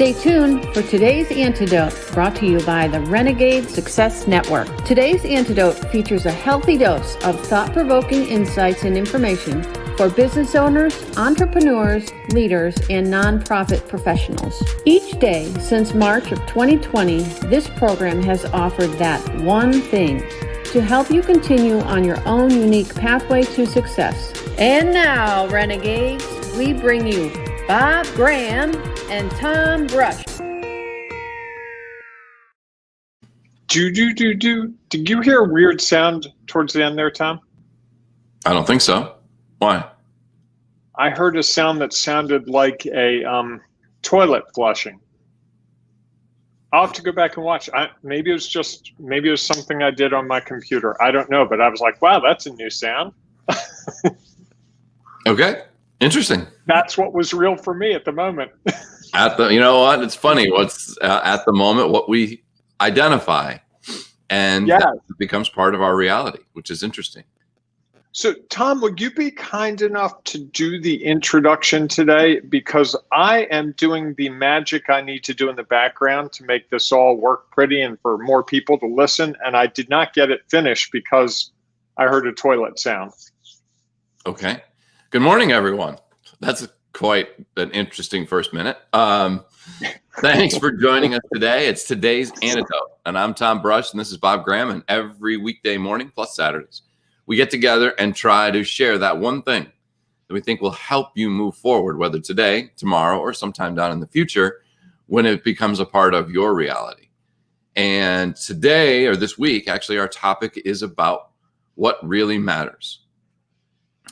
Stay tuned for today's Antidote, brought to you by the Renegade Success Network. Today's Antidote features a healthy dose of thought-provoking insights and information for business owners, entrepreneurs, leaders, and nonprofit professionals. Each day since March of 2020, this program has offered that one thing to help you continue on your own unique pathway to success. And now, Renegades, we bring you Bob Graham and Tom Brush. Did you hear a weird sound towards the end there, Tom? I don't think so. Why? I heard a sound that sounded like a toilet flushing. I'll have to go back and watch. Maybe it was something I did on my computer. I don't know, but I was like, wow, that's a new sound. Okay. Interesting. That's what was real for me at the moment. You know what? It's funny. What's at the moment, what we identify, and that becomes part of our reality, which is interesting. So, Tom, would you be kind enough to do the introduction today? Because I am doing the magic I need to do in the background to make this all work pretty and for more people to listen. And I did not get it finished because I heard a toilet sound. Okay. Good morning, everyone. That's quite an interesting first minute. Thanks for joining us today. It's today's Antidote, and I'm Tom Brush, and this is Bob Graham. And every weekday morning, plus Saturdays, we get together and try to share that one thing that we think will help you move forward, whether today, tomorrow, or sometime down in the future, when it becomes a part of your reality. And today, or this week, actually, our topic is about what really matters.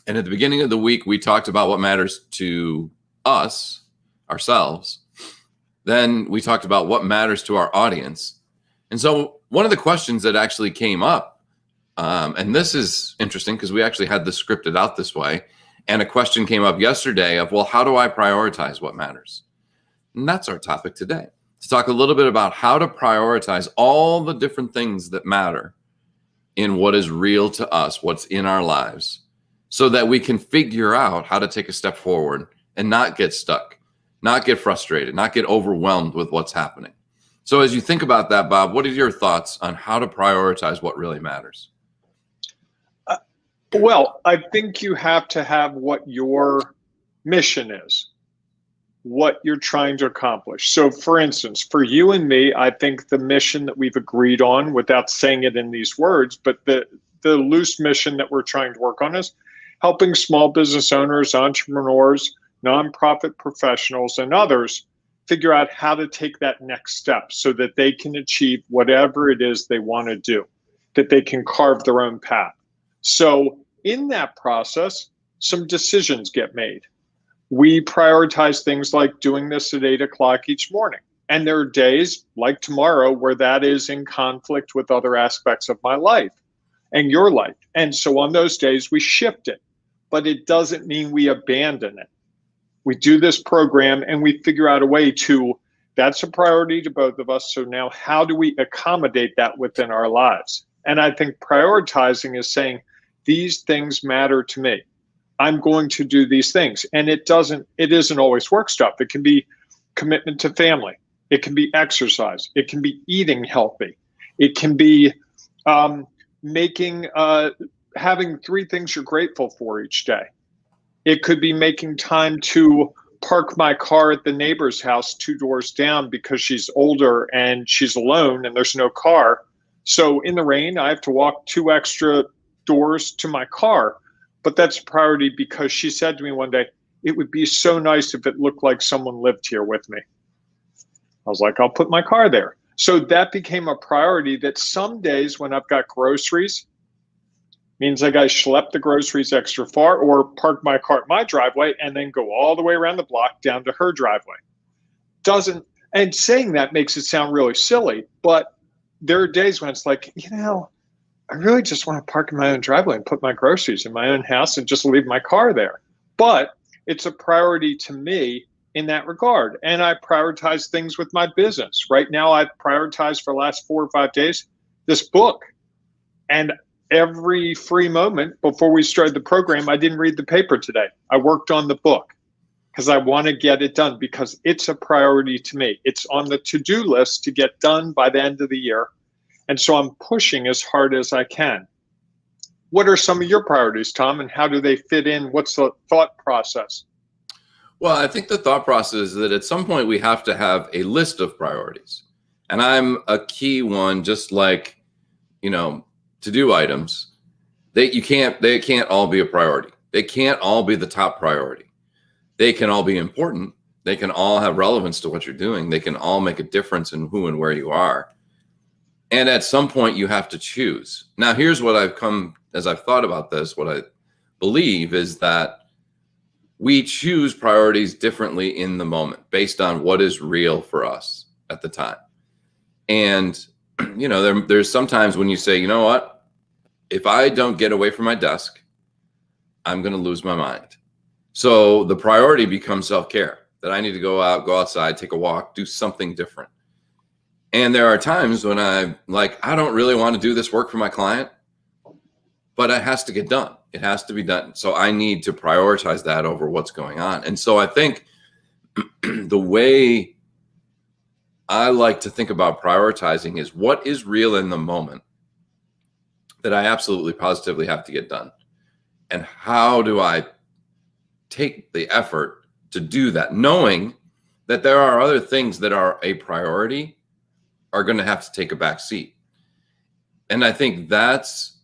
And at the beginning of the week, we talked about what matters to us, ourselves. Then we talked about what matters to our audience. And so one of the questions that actually came up, and this is interesting because we actually had this scripted out this way, and a question came up yesterday of, well, how do I prioritize what matters? And that's our topic today, to talk a little bit about how to prioritize all the different things that matter in what is real to us, what's in our lives, so that we can figure out how to take a step forward and not get stuck, not get frustrated, not get overwhelmed with what's happening. So as you think about that, Bob, what are your thoughts on how to prioritize what really matters? Well, I think you have to have what your mission is, what you're trying to accomplish. So for instance, for you and me, I think the mission that we've agreed on, without saying it in these words, but the loose mission that we're trying to work on is helping small business owners, entrepreneurs, nonprofit professionals, and others figure out how to take that next step so that they can achieve whatever it is they want to do, that they can carve their own path. So in that process, some decisions get made. We prioritize things like doing this at 8 o'clock each morning. And there are days like tomorrow where that is in conflict with other aspects of my life and your life. And so on those days, we shift it. But it doesn't mean we abandon it. We do this program and we figure out a way to, that's a priority to both of us. So now how do we accommodate that within our lives? And I think prioritizing is saying, these things matter to me. I'm going to do these things. And it isn't always work stuff. It can be commitment to family. It can be exercise. It can be eating healthy. It can be having 3 things you're grateful for each day. It could be making time to park my car at the neighbor's house 2 doors down because she's older and she's alone and there's no car. So in the rain, I have to walk 2 extra doors to my car. But that's a priority because she said to me one day, it would be so nice if it looked like someone lived here with me. I was like, I'll put my car there. So that became a priority that some days when I've got groceries, means I got to schlep the groceries extra far or park my car at my driveway and then go all the way around the block down to her driveway. And saying that makes it sound really silly, but there are days when it's like, I really just want to park in my own driveway and put my groceries in my own house and just leave my car there. But it's a priority to me in that regard. And I prioritize things with my business. Right now, I've prioritized for the last 4 or 5 days this book. And every free moment before we started the program, I didn't read the paper today. I worked on the book because I want to get it done because it's a priority to me. It's on the to-do list to get done by the end of the year. And so I'm pushing as hard as I can. What are some of your priorities, Tom, and how do they fit in? What's the thought process? Well, I think the thought process is that at some point we have to have a list of priorities. And I'm a key one, just like, to-do items. They can't all be a priority. They can't all be the top priority. They can all be important. They can all have relevance to what you're doing. They can all make a difference in who and where you are. And at some point you have to choose. Now, here's what I've come, as I've thought about this, what I believe is that we choose priorities differently in the moment based on what is real for us at the time. And, there's sometimes when you say, you know what, if I don't get away from my desk, I'm going to lose my mind. So the priority becomes self-care, that I need to go outside, take a walk, do something different. And there are times when I don't really want to do this work for my client, but it has to get done. It has to be done. So I need to prioritize that over what's going on. And so I think the way I like to think about prioritizing is what is real in the moment that I absolutely positively have to get done. And how do I take the effort to do that, knowing that there are other things that are a priority are going to have to take a back seat. And I think that's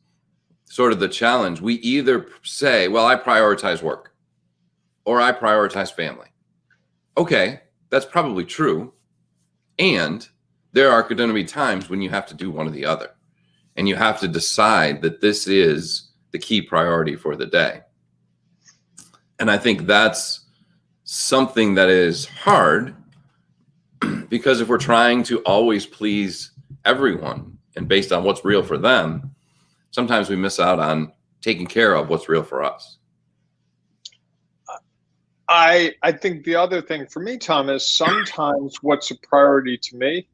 sort of the challenge. We either say, well, I prioritize work or I prioritize family. Okay, that's probably true. And there are going to be times when you have to do one or the other. And you have to decide that this is the key priority for the day. And I think that's something that is hard, because if we're trying to always please everyone and based on what's real for them, sometimes we miss out on taking care of what's real for us. I think the other thing for me, Tom, is sometimes what's a priority to me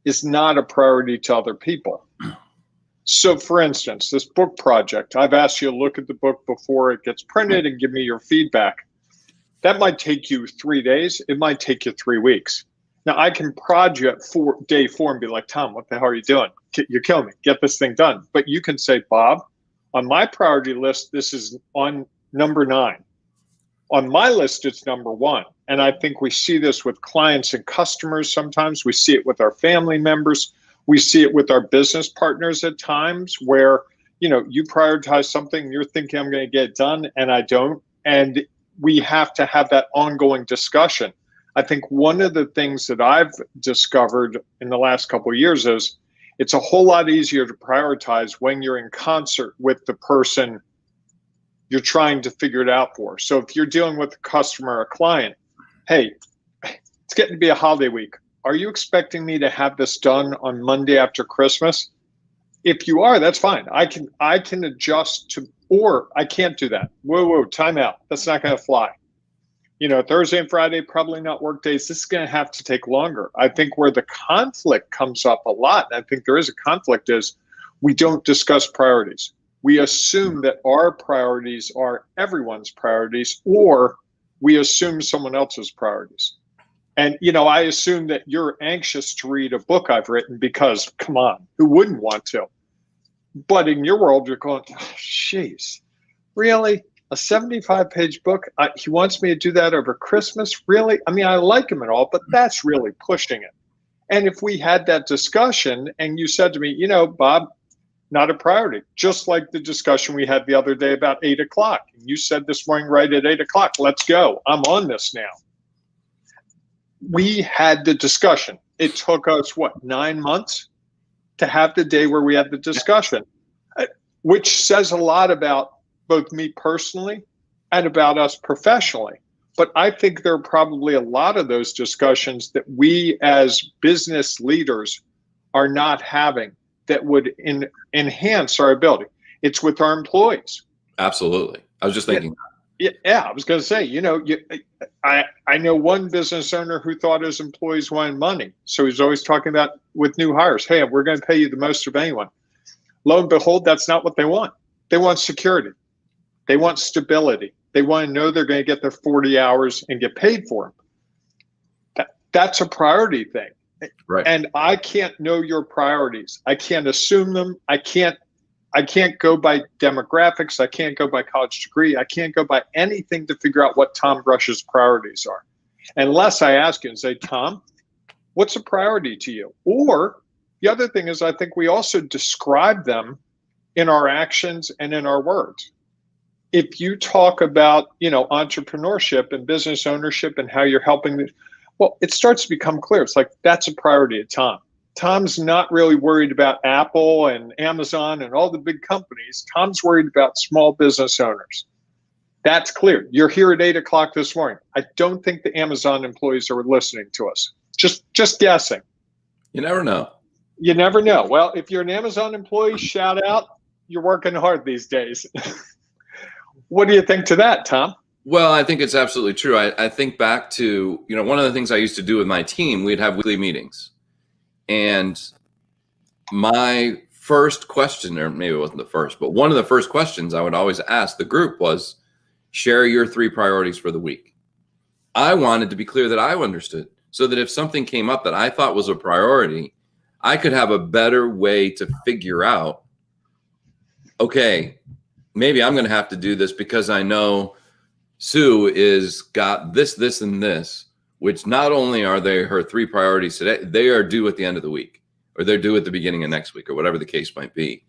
is not a priority to other people. So for instance, this book project, I've asked you to look at the book before it gets printed and give me your feedback. That might take you 3 days. It might take you 3 weeks. Now I can project for day 4 and be like, Tom, what the hell are you doing? You're killing me. Get this thing done. But you can say, Bob, on my priority list, this is on number 9. On my list, it's number 1. And I think we see this with clients and customers sometimes. We see it with our family members. We see it with our business partners at times where, you prioritize something, you're thinking I'm going to get it done, and I don't. And we have to have that ongoing discussion. I think one of the things that I've discovered in the last couple of years is it's a whole lot easier to prioritize when you're in concert with the person you're trying to figure it out for. So if you're dealing with a customer or a client, hey, it's getting to be a holiday week. Are you expecting me to have this done on Monday after Christmas? If you are, that's fine. I can adjust to, or I can't do that. Whoa, time out. That's not going to fly. Thursday and Friday, probably not work days. This is going to have to take longer. I think where the conflict comes up a lot, and I think there is a conflict, is we don't discuss priorities. We assume that our priorities are everyone's priorities, or we assume someone else's priorities. And, I assume that you're anxious to read a book I've written because, come on, who wouldn't want to? But in your world, you're going, oh, jeez, really? A 75-page book? He wants me to do that over Christmas? Really? I mean, I like him and all, but that's really pushing it. And if we had that discussion and you said to me, Bob, not a priority, just like the discussion we had the other day about 8 o'clock. You said this morning, right at 8 o'clock, let's go. I'm on this now. We had the discussion. It took us, 9 months to have the day where we had the discussion, which says a lot about both me personally and about us professionally. But I think there are probably a lot of those discussions that we as business leaders are not having that would enhance our ability. It's with our employees. Absolutely. I was just thinking. Yeah, I was going to say, I know one business owner who thought his employees wanted money. So he's always talking about with new hires, hey, we're going to pay you the most of anyone. Lo and behold, that's not what they want. They want security. They want stability. They want to know they're going to get their 40 hours and get paid for them. That's a priority thing. Right. And I can't know your priorities. I can't assume them. I can't go by demographics. I can't go by college degree. I can't go by anything to figure out what Tom Brush's priorities are. Unless I ask you and say, Tom, what's a priority to you? Or the other thing is, I think we also describe them in our actions and in our words. If you talk about, entrepreneurship and business ownership and how you're helping, well, it starts to become clear. It's like, that's a priority to Tom. Tom's not really worried about Apple and Amazon and all the big companies. Tom's worried about small business owners. That's clear. You're here at 8 o'clock this morning. I don't think the Amazon employees are listening to us. Just guessing. You never know. You never know. Well, if you're an Amazon employee, shout out. You're working hard these days. What do you think to that, Tom? Well, I think it's absolutely true. I think back to, one of the things I used to do with my team, we'd have weekly meetings. And my first question, or maybe it wasn't the first, but one of the first questions I would always ask the group was, share your 3 priorities for the week. I wanted to be clear that I understood, so that if something came up that I thought was a priority, I could have a better way to figure out, okay, maybe I'm going to have to do this because I know Sue is got this, and this, which not only are they her 3 priorities today, they are due at the end of the week, or they're due at the beginning of next week, or whatever the case might be.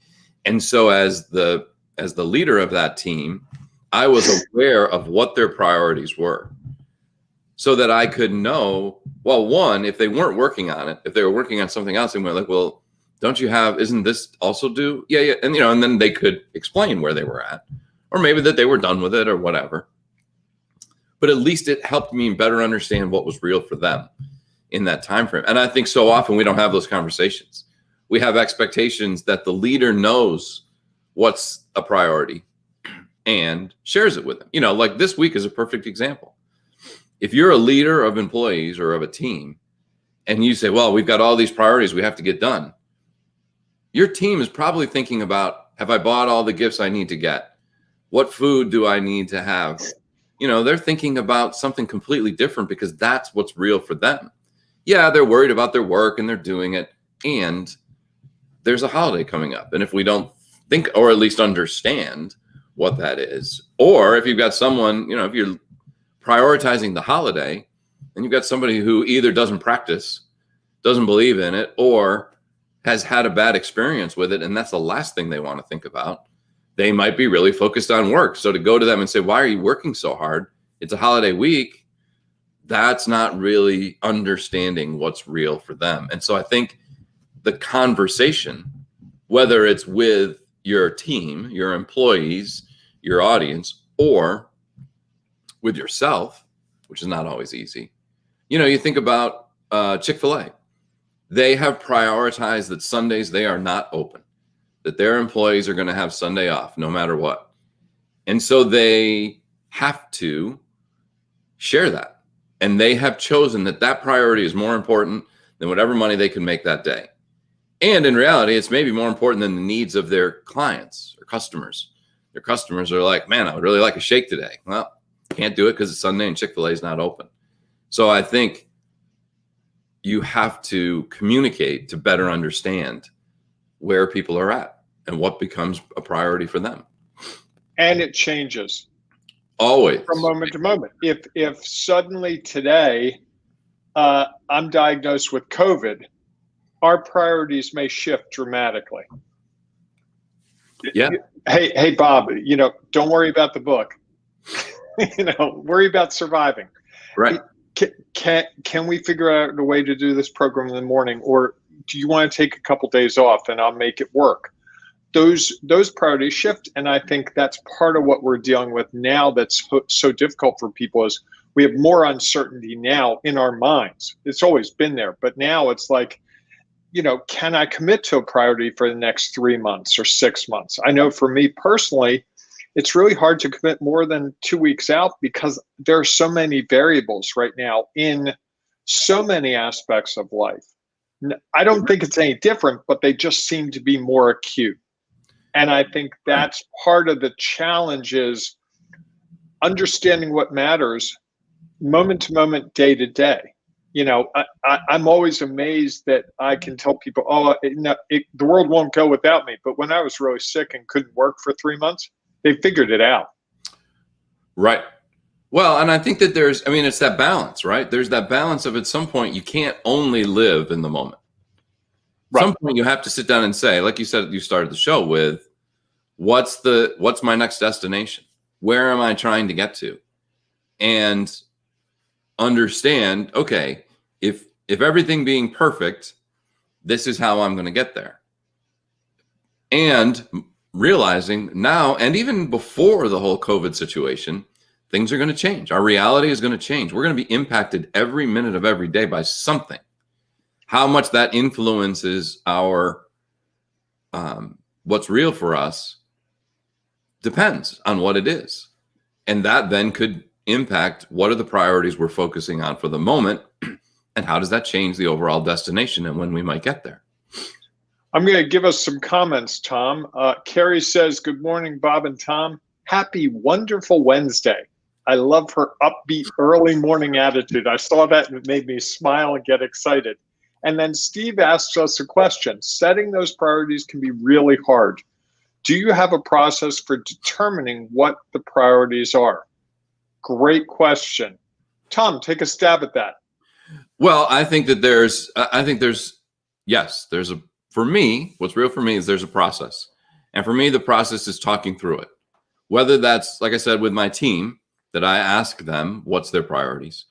And so as the leader of that team, I was aware of what their priorities were, so that I could know, well, one, if they weren't working on it, if they were working on something else, and we're like, well, isn't this also due? Yeah. And, and then they could explain where they were at, or maybe that they were done with it or whatever. But at least it helped me better understand what was real for them in that time frame. And I think so often we don't have those conversations. We have expectations that the leader knows what's a priority and shares it with them. Like this week is a perfect example. If you're a leader of employees or of a team, and you say, well, we've got all these priorities we have to get done, your team is probably thinking about, have I bought all the gifts I need to get? What food do I need to have? They're thinking about something completely different because that's what's real for them. Yeah, they're worried about their work and they're doing it. And there's a holiday coming up. And if we don't think, or at least understand what that is, or if you've got someone, if you're prioritizing the holiday and you've got somebody who either doesn't practice, doesn't believe in it, or has had a bad experience with it, and that's the last thing they want to think about, they might be really focused on work. So to go to them and say, why are you working so hard? It's a holiday week. That's not really understanding what's real for them. And so I think the conversation, whether it's with your team, your employees, your audience, or with yourself, which is not always easy. You think about Chick-fil-A. They have prioritized that Sundays they are not open, that their employees are going to have Sunday off no matter what. And so they have to share that. And they have chosen that priority is more important than whatever money they can make that day. And in reality, it's maybe more important than the needs of their clients or customers. Their customers are like, man, I would really like a shake today. Well, can't do it because it's Sunday and Chick-fil-A is not open. So I think you have to communicate to better understand where people are at and what becomes a priority for them. And it changes. Always. From moment to moment. If suddenly today I'm diagnosed with COVID, our priorities may shift dramatically. Yeah. Hey, Bob, don't worry about the book. Worry about surviving. Right. Can we figure out a way to do this program in the morning, or do you want to take a couple days off and I'll make it work? Those priorities shift, and I think that's part of what we're dealing with now that's so difficult for people is we have more uncertainty now in our minds. It's always been there, but now it's like, can I commit to a priority for the next 3 months or 6 months? I know for me personally, it's really hard to commit more than 2 weeks out because there are so many variables right now in so many aspects of life. I don't think it's any different, but they just seem to be more acute. And I think that's part of the challenge is understanding what matters moment to moment, day to day. I'm always amazed that I can tell people, the world won't go without me. But when I was really sick and couldn't work for 3 months, they figured it out. Right. Well, and I think that it's that balance, right? There's that balance of at some point you can't only live in the moment. At some point you have to sit down and say, like you said, you started the show with, what's my next destination? Where am I trying to get to? And understand, okay, if everything being perfect, this is how I'm going to get there. And realizing now, and even before the whole COVID situation, things are going to change. Our reality is going to change. We're going to be impacted every minute of every day by something. How much that influences our what's real for us depends on what it is. And that then could impact what are the priorities we're focusing on for the moment, and how does that change the overall destination and when we might get there. I'm going to give us some comments, Tom. Carrie says, good morning, Bob and Tom. Happy, wonderful Wednesday. I love her upbeat early morning attitude. I saw that and it made me smile and get excited. And then Steve asks us a question. Setting those priorities can be really hard. Do you have a process for determining what the priorities are? Great question. Tom, take a stab at that. Well, I think that for me, what's real for me is there's a process. And for me, the process is talking through it. Whether that's, like I said, with my team, that I ask them what's their priorities.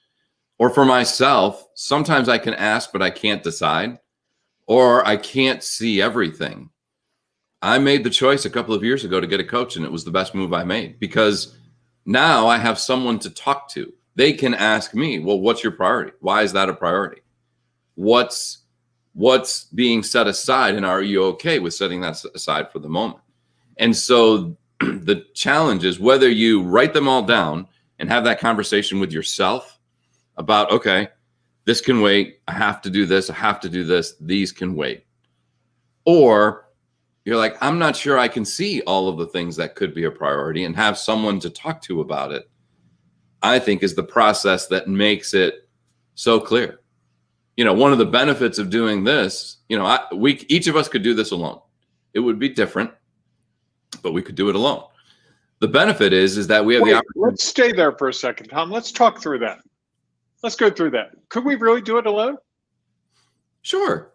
Or for myself, sometimes I can ask, but I can't decide, or I can't see everything. I made the choice a couple of years ago to get a coach, and it was the best move I made, because now I have someone to talk to. They can ask me, well, what's your priority? Why is that a priority? What's being set aside, and are you okay with setting that aside for the moment? And so the challenge is whether you write them all down and have that conversation with yourself about, okay, this can wait. I have to do this. I have to do this. These can wait. Or you're like, I'm not sure I can see all of the things that could be a priority, and have someone to talk to about it, I think is the process that makes it so clear. One of the benefits of doing this, each of us could do this alone. It would be different, but we could do it alone. The benefit is that we have the opportunity. Let's stay there for a second, Tom. Let's talk through that. Let's go through that. Could we really do it alone? Sure.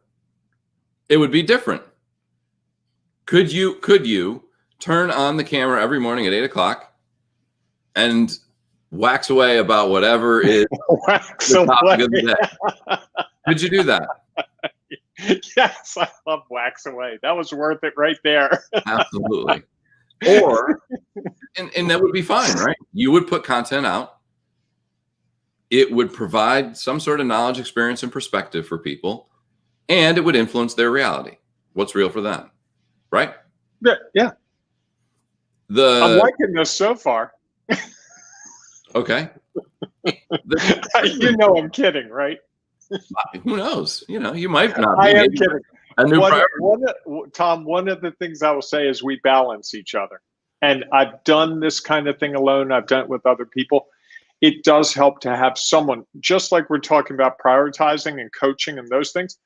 It would be different. Could you turn on the camera every morning at 8:00 and wax away about whatever is wax the away. topic of the day? Could you do that? Yes, I love wax away. That was worth it right there. Absolutely. Or, and that would be fine, right? You would put content out. It would provide some sort of knowledge, experience, and perspective for people, and it would influence their reality. What's real for them, right? Yeah. I'm liking this so far. Okay. I'm kidding, right? Who knows? You might not. I am kidding. A new priority. Tom, one of the things I will say is we balance each other. And I've done this kind of thing alone. I've done it with other people. It does help to have someone, just like we're talking about prioritizing and coaching and those things.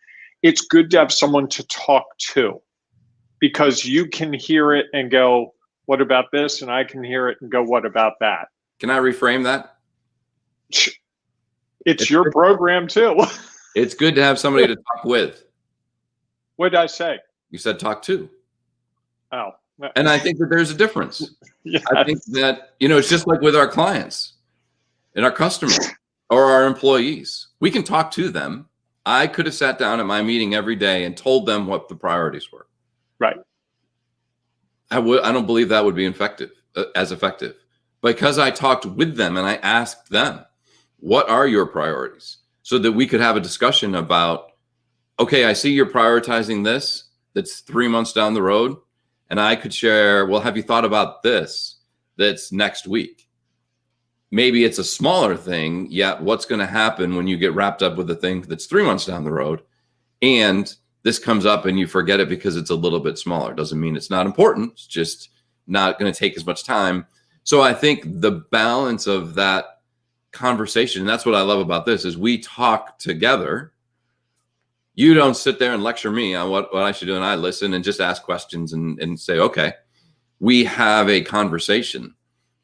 It's good to have someone to talk to, because you can hear it and go, what about this? And I can hear it and go, what about that? Can I reframe that? It's your program too. It's good to have somebody to talk with. What did I say? You said talk to. Oh. And I think that there's a difference. Yes. I think that, it's just like with our clients and our customers or our employees. We can talk to them. I could have sat down at my meeting every day and told them what the priorities were. Right. I don't believe that would be as effective, because I talked with them and I asked them, what are your priorities? So that we could have a discussion about, okay, I see you're prioritizing this. That's 3 months down the road. And I could share, well, have you thought about this? That's next week. Maybe it's a smaller thing, yet what's going to happen when you get wrapped up with a thing that's 3 months down the road, and this comes up and you forget it because it's a little bit smaller? Doesn't mean it's not important. It's just not going to take as much time So I think the balance of that conversation, and that's what I love about this, is we talk together. You don't sit there and lecture me on what I should do, and I listen and just ask questions and say, okay, we have a conversation.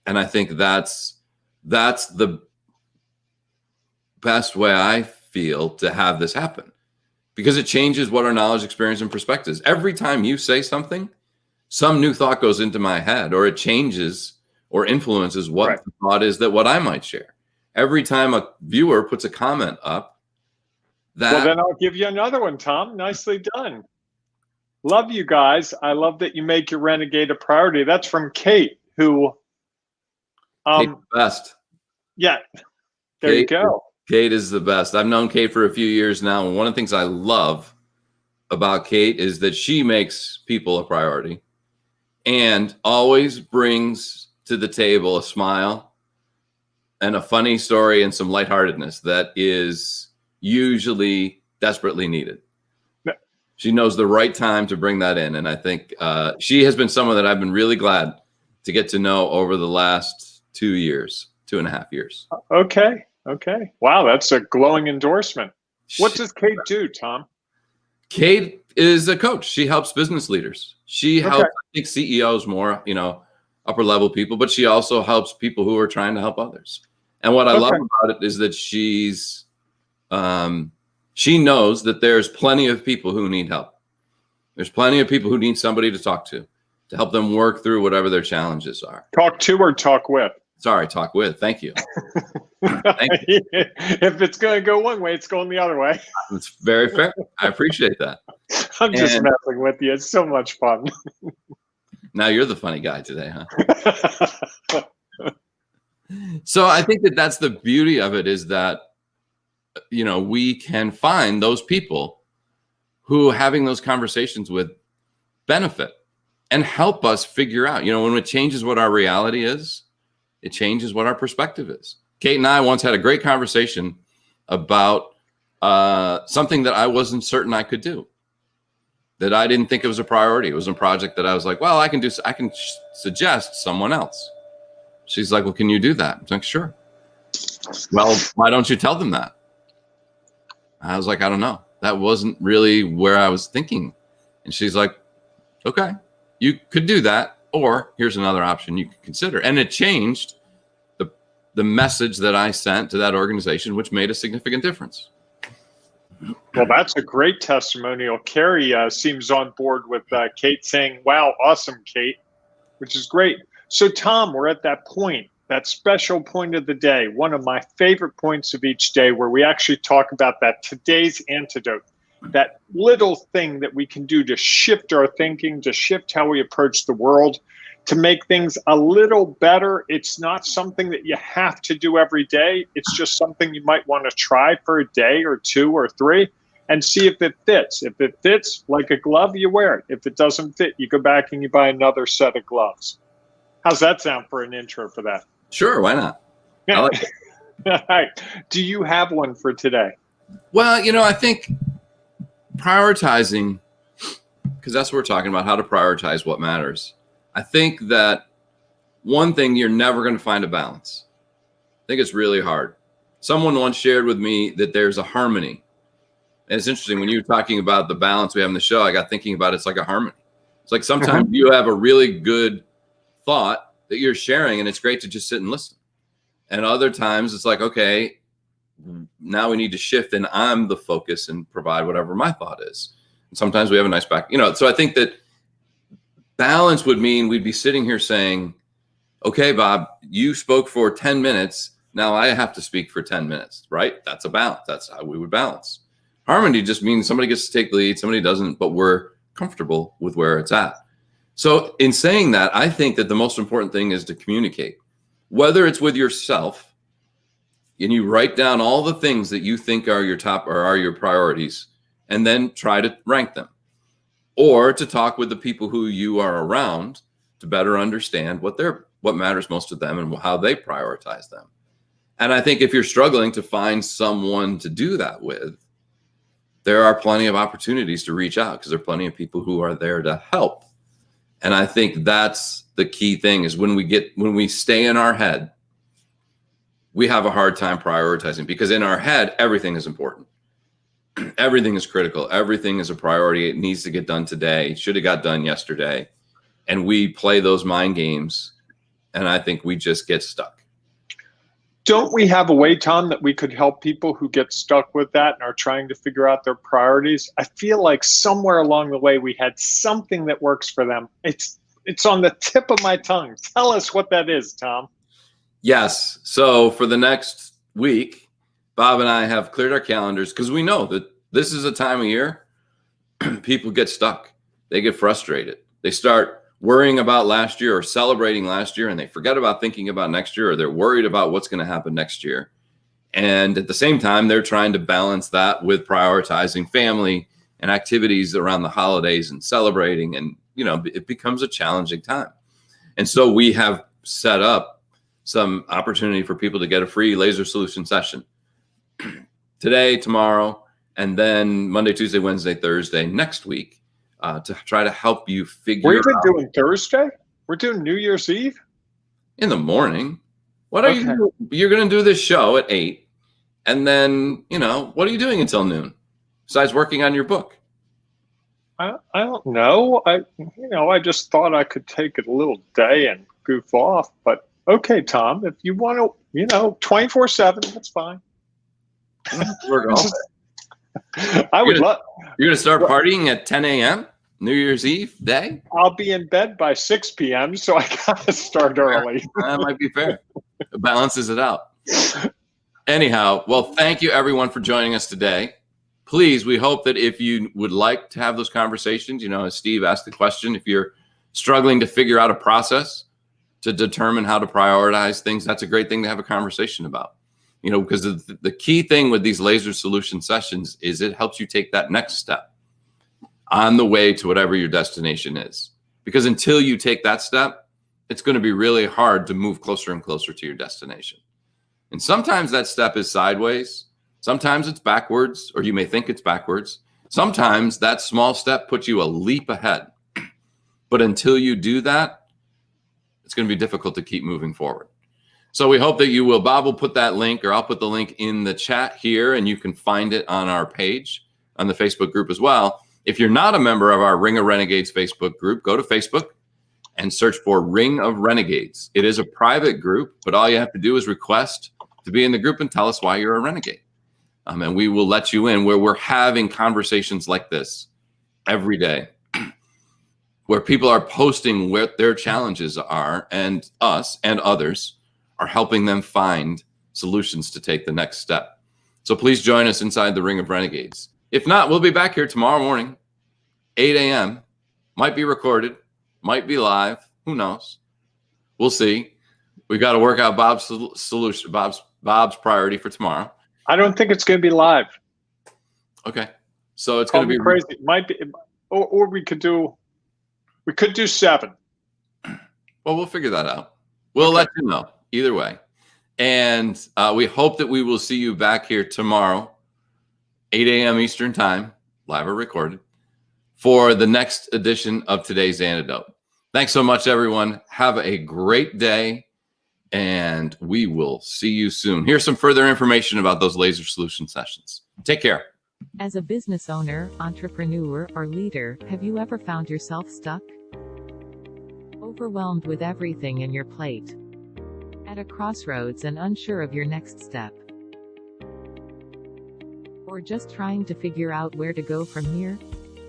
And I think that's the best way I feel to have this happen, because it changes what our knowledge, experience, and perspective is. Every time you say something, some new thought goes into my head, or it changes or influences what the thought is that what I might share. Every time a viewer puts a comment up, well, then I'll give you another one, Tom. Nicely done. Love you guys. I love that you make your Renegade a priority. That's from Kate, who Kate the best. Yeah. There you go. Kate is the best. I've known Kate for a few years now, and one of the things I love about Kate is that she makes people a priority and always brings to the table a smile and a funny story and some lightheartedness that is usually desperately needed. She knows the right time to bring that in. And I think she has been someone that I've been really glad to get to know over the last 2.5 years. Okay. Wow, that's a glowing endorsement. What does Kate do, Tom? Kate is a coach. She helps business leaders. She helps, I think, CEOs more, upper level people, but she also helps people who are trying to help others. And what I love about it is that she knows that there's plenty of people who need help. There's plenty of people who need somebody to talk to help them work through whatever their challenges are. Talk to or talk with? Sorry, talk with. Thank you. Thank you. If it's going to go one way, it's going the other way. It's very fair. I appreciate that. I'm just messing with you. It's so much fun. Now you're the funny guy today, huh? So I think that that's the beauty of it, is that, we can find those people who having those conversations with benefit and help us figure out, when it changes what our reality is, it changes what our perspective is. Kate and I once had a great conversation about something that I wasn't certain I could do, that I didn't think it was a priority. It was a project that I was like, well, I can suggest someone else. She's like, well, can you do that? I'm like, sure. Well, why don't you tell them that? I was like, I don't know. That wasn't really where I was thinking. And she's like, okay, you could do that. Or here's another option you could consider. And it changed the message that I sent to that organization, which made a significant difference. Well, that's a great testimonial. Carrie seems on board with Kate saying, wow, awesome, Kate, which is great. So, Tom, we're at that point, that special point of the day, one of my favorite points of each day, where we actually talk about that today's antidote, that little thing that we can do to shift our thinking, to shift how we approach the world, to make things a little better. It's not something that you have to do every day. It's just something you might want to try for a day or 2 or 3 and see if it fits. If it fits like a glove, you wear it. If it doesn't fit, you go back and you buy another set of gloves. How's that sound for an intro for that? Sure, why not? I like it. All right. Do you have one for today? Well, I think prioritizing, because that's what we're talking about, how to prioritize what matters. I think that one thing, you're never going to find a balance. I think it's really hard. Someone once shared with me that there's a harmony. And it's interesting, when you were talking about the balance we have in the show, I got thinking about it's like a harmony. It's like sometimes you have a really good thought that you're sharing, and it's great to just sit and listen. And other times it's like, okay, now we need to shift, and I'm the focus and provide whatever my thought is. And sometimes we have a nice back, so I think that balance would mean we'd be sitting here saying, okay, Bob, you spoke for 10 minutes. Now I have to speak for 10 minutes, right? That's a balance. That's how we would balance. Harmony just means somebody gets to take the lead, somebody doesn't, but we're comfortable with where it's at. So in saying that, I think that the most important thing is to communicate, whether it's with yourself and you write down all the things that you think are your top or are your priorities, and then try to rank them, or to talk with the people who you are around to better understand what matters most to them and how they prioritize them. And I think if you're struggling to find someone to do that with, there are plenty of opportunities to reach out, because there are plenty of people who are there to help. And I think there's the key thing is when we stay in our head, we have a hard time prioritizing, because in our head, everything is important. Everything is critical. Everything is a priority. It needs to get done today. Should have got done yesterday. And we play those mind games, and I think we just get stuck. Don't we have a way, Tom, that we could help people who get stuck with that and are trying to figure out their priorities? I feel like somewhere along the way we had something that works for them. It's on the tip of my tongue. Tell us what that is, Tom. Yes. So for the next week, Bob and I have cleared our calendars, because we know that this is a time of year people get stuck. They get frustrated. They start worrying about last year or celebrating last year, and they forget about thinking about next year, or they're worried about what's going to happen next year. And at the same time, they're trying to balance that with prioritizing family and activities around the holidays and celebrating. And, it becomes a challenging time. And so we have set up some opportunity for people to get a free laser solution session today, tomorrow, and then Monday, Tuesday, Wednesday, Thursday next week, to try to help you figure out. We're even doing Thursday? We're doing New Year's Eve? In the morning. What are you doing? You're going to do this show at 8. And then, what are you doing until noon besides working on your book? I don't know. I just thought I could take a little day and goof off. But okay, Tom, if you want to, 24/7, that's fine. Work all day. I would love. You're going to start partying at 10 a.m. New Year's Eve day? I'll be in bed by 6 p.m., so I got to start early. That might be fair. It balances it out. Anyhow, well, thank you everyone for joining us today. Please, we hope that if you would like to have those conversations, as Steve asked the question, if you're struggling to figure out a process to determine how to prioritize things, that's a great thing to have a conversation about. Because the key thing with these laser solution sessions is it helps you take that next step on the way to whatever your destination is. Because until you take that step, it's going to be really hard to move closer and closer to your destination. And sometimes that step is sideways. Sometimes it's backwards, or you may think it's backwards. Sometimes that small step puts you a leap ahead. But until you do that, it's going to be difficult to keep moving forward. So we hope that you will. Bob will put that link, or I'll put the link in the chat here, and you can find it on our page on the Facebook group as well. If you're not a member of our Ring of Renegades Facebook group, go to Facebook and search for Ring of Renegades. It is a private group, but all you have to do is request to be in the group and tell us why you're a renegade. And we will let you in, where we're having conversations like this every day, where people are posting what their challenges are, and us and others are helping them find solutions to take the next step. So please join us inside the Ring of Renegades. If not, we'll be back here tomorrow morning, 8 a.m. Might be recorded, might be live. Who knows? We'll see. We've got to work out Bob's solution, Bob's priority for tomorrow. I don't think it's going to be live. Okay. So it's going to be crazy. It might be, or we could do 7. Well, we'll figure that out. We'll let you know either way. And we hope that we will see you back here tomorrow, 8 a.m. Eastern time, live or recorded, for the next edition of today's Antidote. Thanks so much, everyone. Have a great day, and we will see you soon. Here's some further information about those laser solution sessions. Take care. As a business owner, entrepreneur, or leader, have you ever found yourself stuck? Overwhelmed with everything in your plate? At a crossroads and unsure of your next step? Or just trying to figure out where to go from here?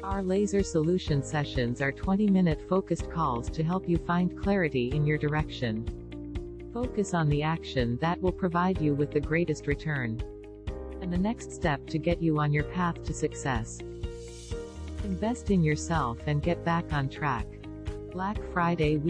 Our laser solution sessions are 20-minute focused calls to help you find clarity in your direction. Focus on the action that will provide you with the greatest return, and the next step to get you on your path to success. Invest in yourself and get back on track. Black Friday week.